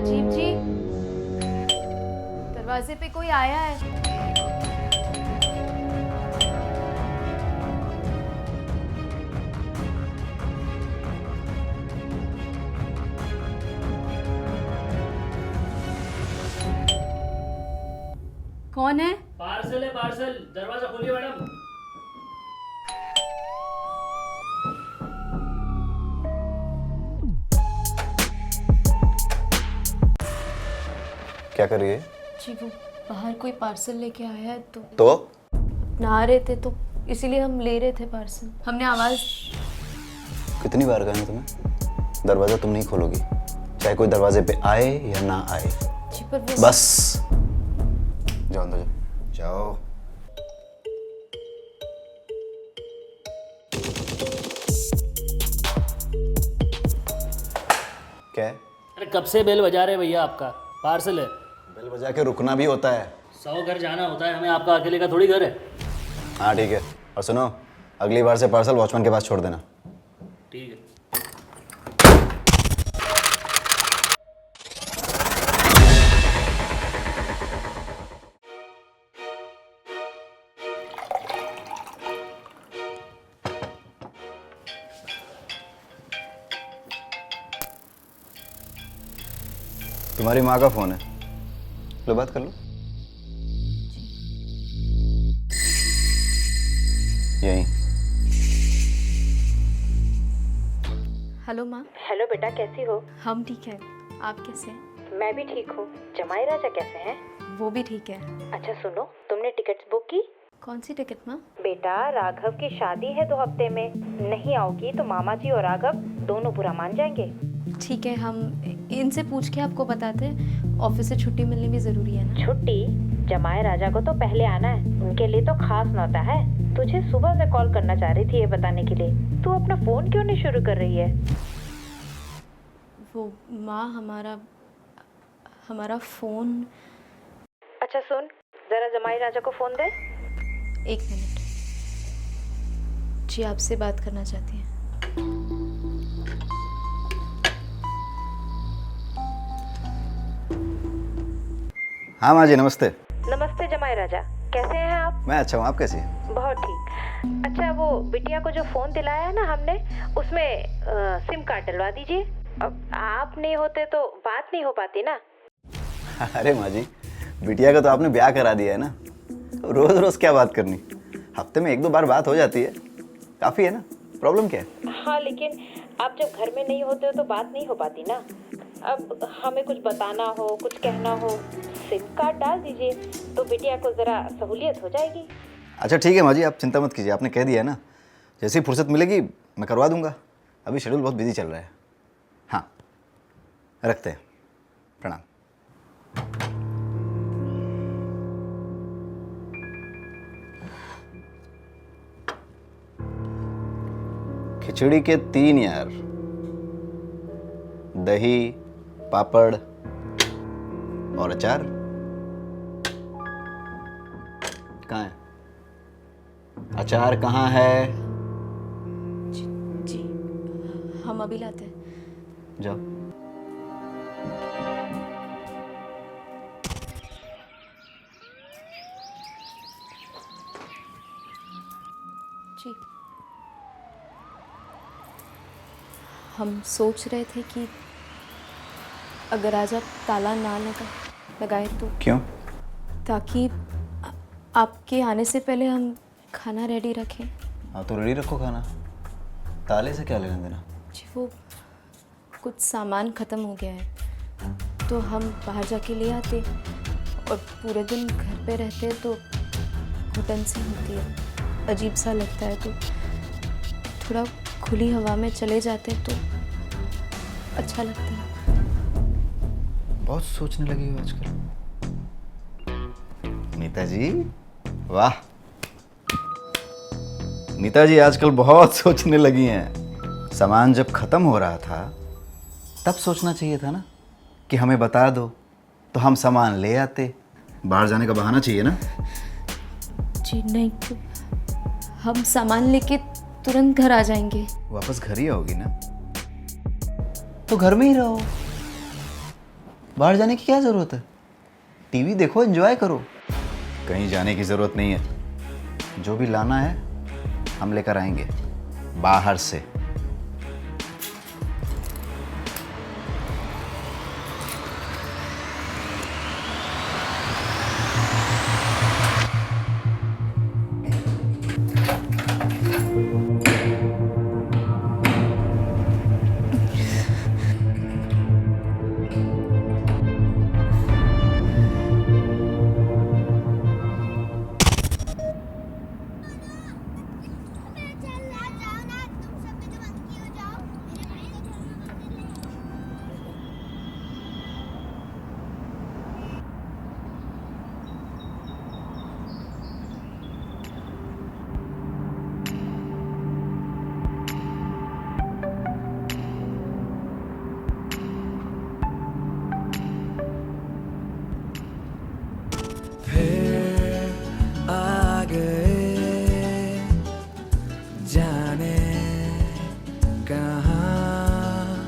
अजीब जी, दरवाजे पे कोई आया है। कौन है? पार्सल है, पार्सल। दरवाजा खोलिए मैडम। क्या कर रही है? जी वो बाहर कोई पार्सल लेके आया है तो नहा रहे थे तो इसीलिए हम ले रहे थे पार्सल। हमने आवाज। कितनी बार कहा है तुम्हें, दरवाजा तुम नहीं खोलोगी, चाहे कोई दरवाजे पे आए या ना आए। जी पर वो बस जाओ अंदर जाओ। क्या है? अरे कब से बेल बजा रहे हैं भैया, आपका पार्सल है। बेल बजा के रुकना भी होता है। 100 घर जाना होता है हमें, आपका अकेले का थोड़ी घर है। हाँ ठीक है, और सुनो, अगली बार से पार्सल वॉचमैन के पास छोड़ देना। ठीक है। तुम्हारी माँ का फोन है, लो बात कर लो। यही। हेलो माँ। हेलो बेटा, कैसी हो? हम ठीक है, आप कैसे हैं? मैं भी ठीक हूँ। जमाई राजा कैसे हैं? वो भी ठीक है। अच्छा सुनो, तुमने टिकट्स बुक की? कौन सी टिकट माँ? बेटा, राघव की शादी है 2 हफ्ते में। नहीं आओगी तो मामा जी और राघव दोनों बुरा मान जाएंगे। ठीक है, हम इनसे पूछ के आपको बताते हैं। ऑफिस से छुट्टी मिलनी भी जरूरी है ना। छुट्टी? जमाई राजा को तो पहले आना है, उनके लिए तो खास न्योता है। तुझे सुबह से कॉल करना चाह रही थी ये बताने के लिए। तू अपना फोन क्यों नहीं शुरू कर रही है? वो माँ, हमारा फोन। अच्छा सुन, जरा जमाई राजा को फोन दे। 1 मिनट जी, आपसे बात करना चाहती हैं। हाँ माँ जी, नमस्ते। नमस्ते जमाई राजा, कैसे हैं आप? मैं अच्छा हूँ, आप कैसी हैं? बहुत ठीक। अच्छा, वो बिटिया को जो फोन दिलाया है ना हमने, उसमें सिम कार्ड डलवा दीजिए। अब आप नहीं होते तो बात नहीं हो पाती ना। अरे माँ जी, बिटिया का तो आपने ब्याह करा दिया है ना, रोज रोज क्या बात करनी, हफ्ते में 1-2 बार बात हो जाती है, काफी है ना। प्रॉब्लम क्या है? हाँ, लेकिन आप जब घर में नहीं होते हो तो बात नहीं हो पाती ना। अब हमें कुछ बताना हो, कुछ कहना हो, सिम कार्ड डाल दीजिए तो बिटिया को जरा सहूलियत हो जाएगी। अच्छा ठीक है माँ जी, आप चिंता मत कीजिए, आपने कह दिया है ना, जैसी फुर्सत मिलेगी मैं करवा दूंगा। अभी शेड्यूल बहुत बिजी चल रहा है। हाँ, रखते हैं, प्रणाम। खिचड़ी के 3 यार, दही, पापड़ और अचार। कहाँ है अचार? कहाँ है? जी हम अभी लाते हैं। जाओ। जी हम सोच रहे थे कि अगर आज आप ताला ना लगाए तो, क्यों? ताकि आपके आने से पहले हम खाना रेडी रखें। हाँ तो रेडी रखो खाना, ताले से क्या लेना देना? जी वो कुछ सामान ख़त्म हो गया है तो हम बाहर जाके ले आते, और पूरे दिन घर पे रहते तो घुटन सी होती है, अजीब सा लगता है, तो थोड़ा खुली हवा में चले जाते तो अच्छा लगता है। बहुत सोचने लगी हो आजकल नीता जी। वाह, नीता जी आजकल बहुत सोचने लगी हैं। सामान जब खत्म हो रहा था तब सोचना चाहिए था ना कि हमें बता दो तो हम सामान ले आते। बाहर जाने का बहाना चाहिए ना। जी नहीं, तो हम सामान लेके तुरंत घर आ जाएंगे। वापस घर ही आओगी ना, तो घर में ही रहो। बाहर जाने की क्या ज़रूरत है? टीवी देखो, एंजॉय करो। कहीं जाने की ज़रूरत नहीं है। जो भी लाना है हम लेकर आएंगे बाहर से। आ गए जाने कहाँ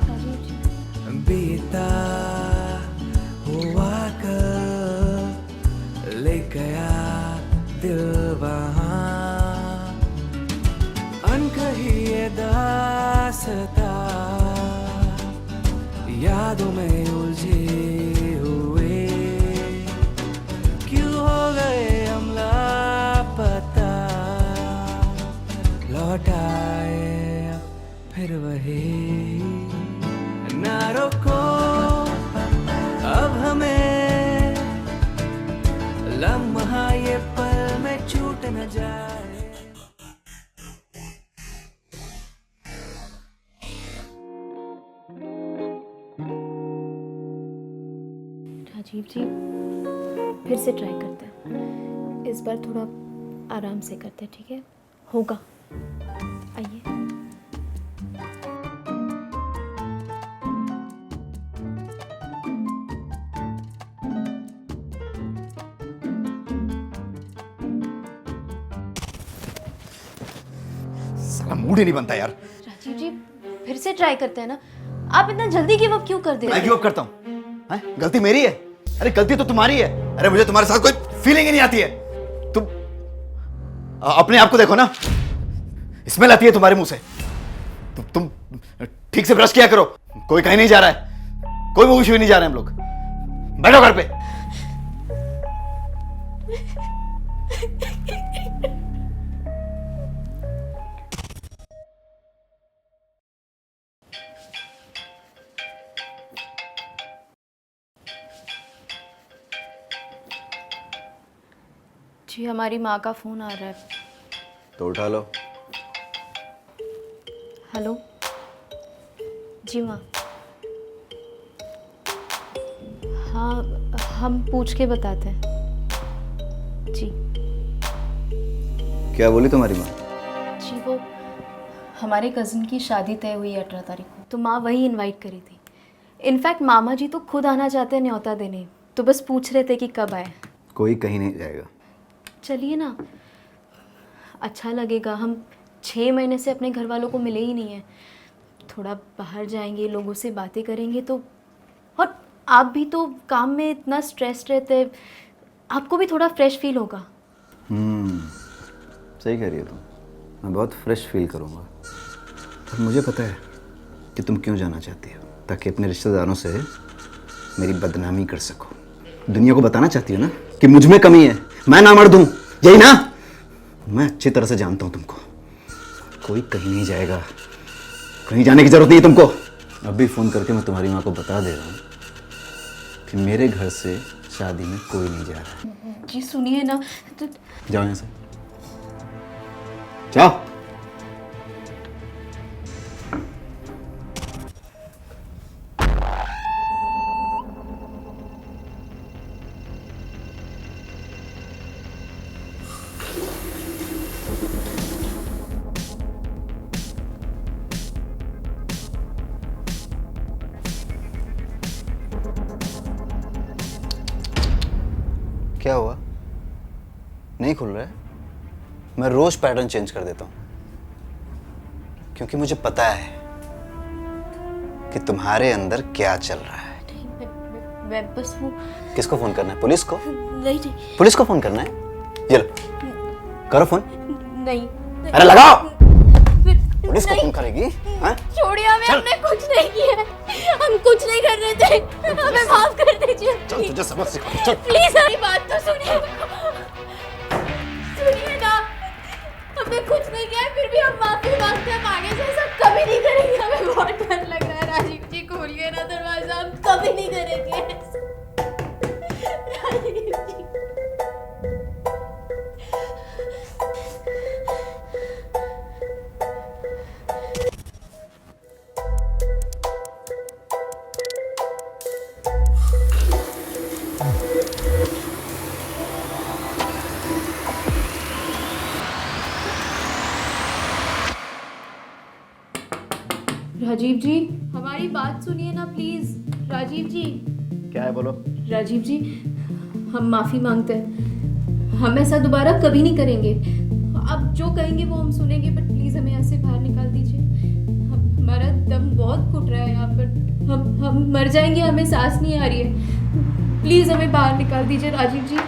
बीता हुआ कल ले गया दिल वहाँ अनकही ये दास्तां यादों में उलझे हुए क्यों हो गए हम लापता लौट आए फिर वही ना रोको अब हमें लम्हा ये पल में छूट न जाए। राजीव जी, फिर से ट्राई करते हैं। इस बार थोड़ा आराम से करते हैं, ठीक है? होगा। आइए। साला मूड ही नहीं बनता यार। राजीव जी, फिर से ट्राई करते हैं ना। आप इतना जल्दी गिव अप क्यों कर दे रहे मैं हैं? गिव अप करता हूँ? गलती मेरी है? अरे गलती तो तुम्हारी है। अरे मुझे तुम्हारे साथ कोई फीलिंग ही नहीं आती है। तुम अपने आप को देखो ना, स्मेल आती है तुम्हारे मुंह से। तुम ठीक से ब्रश किया करो। कोई कहीं नहीं जा रहा है, कोई मूवी नहीं जा रहे हैं हम लोग। बैठो घर पे। जी, हमारी माँ का फ़ोन आ रहा है। तो उठा लो। हेलो जी माँ। हाँ, हम पूछ के बताते हैं जी। क्या बोली तुम्हारी माँ? जी, वो हमारे कज़न की शादी तय हुई है 18 तारीख को, तो माँ वही इनवाइट करी थी। इनफैक्ट मामा जी तो खुद आना चाहते हैं न्योता देने, तो बस पूछ रहे थे कि कब आए। कोई कहीं नहीं जाएगा। चलिए ना, अच्छा लगेगा। हम 6 महीने से अपने घर वालों को मिले ही नहीं हैं। थोड़ा बाहर जाएंगे, लोगों से बातें करेंगे तो। और आप भी तो काम में इतना स्ट्रेस रहते, आपको भी थोड़ा फ्रेश फील होगा। सही कह रही हो तुम। मैं बहुत फ्रेश फील करूँगा। और मुझे पता है कि तुम क्यों जाना चाहती हो, ताकि अपने रिश्तेदारों से मेरी बदनामी कर सको। दुनिया को बताना चाहती हो ना कि मुझ में कमी है, मैं ना मर्द हूँ, यही ना? मैं अच्छी तरह से जानता हूँ तुमको। कोई कहीं नहीं जाएगा, कहीं जाने की जरूरत नहीं है तुमको। अभी फ़ोन करके मैं तुम्हारी माँ को बता दे रहा हूँ कि मेरे घर से शादी में कोई नहीं जा रहा है। जी सुनिए ना तो। जाओ यहाँ से, जाओ। क्या हुआ? नहीं खुल रहा है? मैं रोज पैटर्न चेंज कर देता हूँ, क्योंकि मुझे पता है कि तुम्हारे अंदर क्या चल रहा है। मैं बस वो किसको फोन करना है? पुलिस को? नहीं नहीं पुलिस को फोन करना है? ये लो, करो फोन। नहीं अरे लगाओ। फिर- पुलिस को नहीं, फोन करेगी? हाँ? छोड़िए हमें, हमने कुछ नहीं किया है। हम कुछ नहीं कर रहे थे, हमें माफ कर दीजिए। चल तुझे सबक सिखा। चल। प्लीज हमारी बात तो सुनिए, सुनिए ना। हमने कुछ नहीं किया है, फिर भी हम माफी मांगते हैं। हम आगे से ऐसा कभी नहीं करेंगे। हमें बहुत डर लग रहा है। राजीव जी खोलिए ना दरवाजा, हम कभी नहीं करेंगे ऐसा। राजीव जी राजीव जी हमारी बात सुनिए ना प्लीज। राजीव जी। क्या है बोलो? राजीव जी हम माफी मांगते हैं, हम ऐसा दोबारा कभी नहीं करेंगे। आप जो कहेंगे वो हम सुनेंगे, बट प्लीज हमें यहाँ से बाहर निकाल दीजिए। हमारा दम बहुत घुट रहा है यहाँ पर, हम मर जाएंगे, हमें सांस नहीं आ रही है। प्लीज हमें बाहर निकाल दीजिए राजीव जी।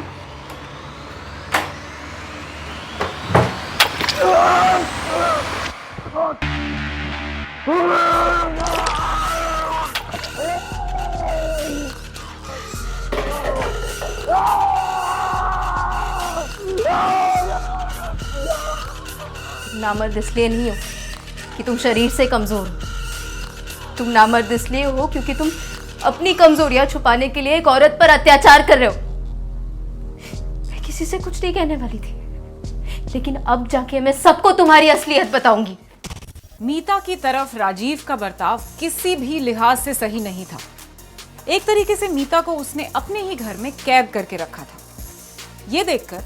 नामर्द इसलिए नहीं हो कि तुम शरीर से कमजोर हो, तुम नामर्द इसलिए हो क्योंकि तुम अपनी कमजोरियां छुपाने के लिए एक औरत पर अत्याचार कर रहे हो। मैं किसी से कुछ नहीं कहने वाली थी, लेकिन अब जाके मैं सबको तुम्हारी असलियत बताऊंगी। मीता की तरफ राजीव का बर्ताव किसी भी लिहाज से सही नहीं था। एक तरीके से मीता को उसने अपने ही घर में कैद करके रखा था। ये देखकर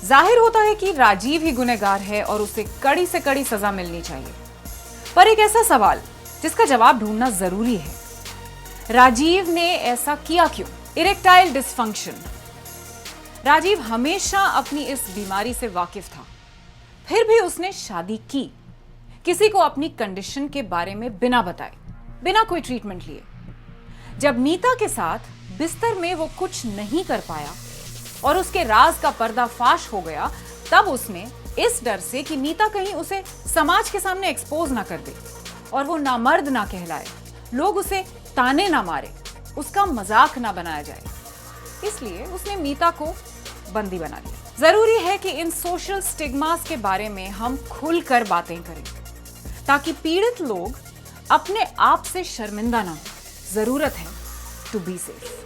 जाहिर होता है कि राजीव ही गुनहगार है और उसे कड़ी से कड़ी सजा मिलनी चाहिए। पर एक ऐसा सवाल जिसका जवाब ढूंढना जरूरी है, राजीव ने ऐसा किया क्यों? Erectile dysfunction. राजीव हमेशा अपनी इस बीमारी से वाकिफ था, फिर भी उसने शादी की, किसी को अपनी कंडीशन के बारे में बिना बताए, बिना कोई ट्रीटमेंट लिए। जब मीता के साथ बिस्तर में वो कुछ नहीं कर पाया और उसके राज का पर्दाफाश हो गया, तब उसने इस डर से कि मीता कहीं उसे समाज के सामने एक्सपोज ना कर दे और वो नामर्द ना कहलाए, लोग उसे ताने ना मारे, उसका मजाक ना बनाया जाए, इसलिए उसने मीता को बंदी बना लिया। जरूरी है कि इन सोशल स्टिग्मास के बारे में हम खुलकर बातें करें ताकि पीड़ित लोग अपने आप से शर्मिंदा ना हो। जरूरत है टू बी सेफ।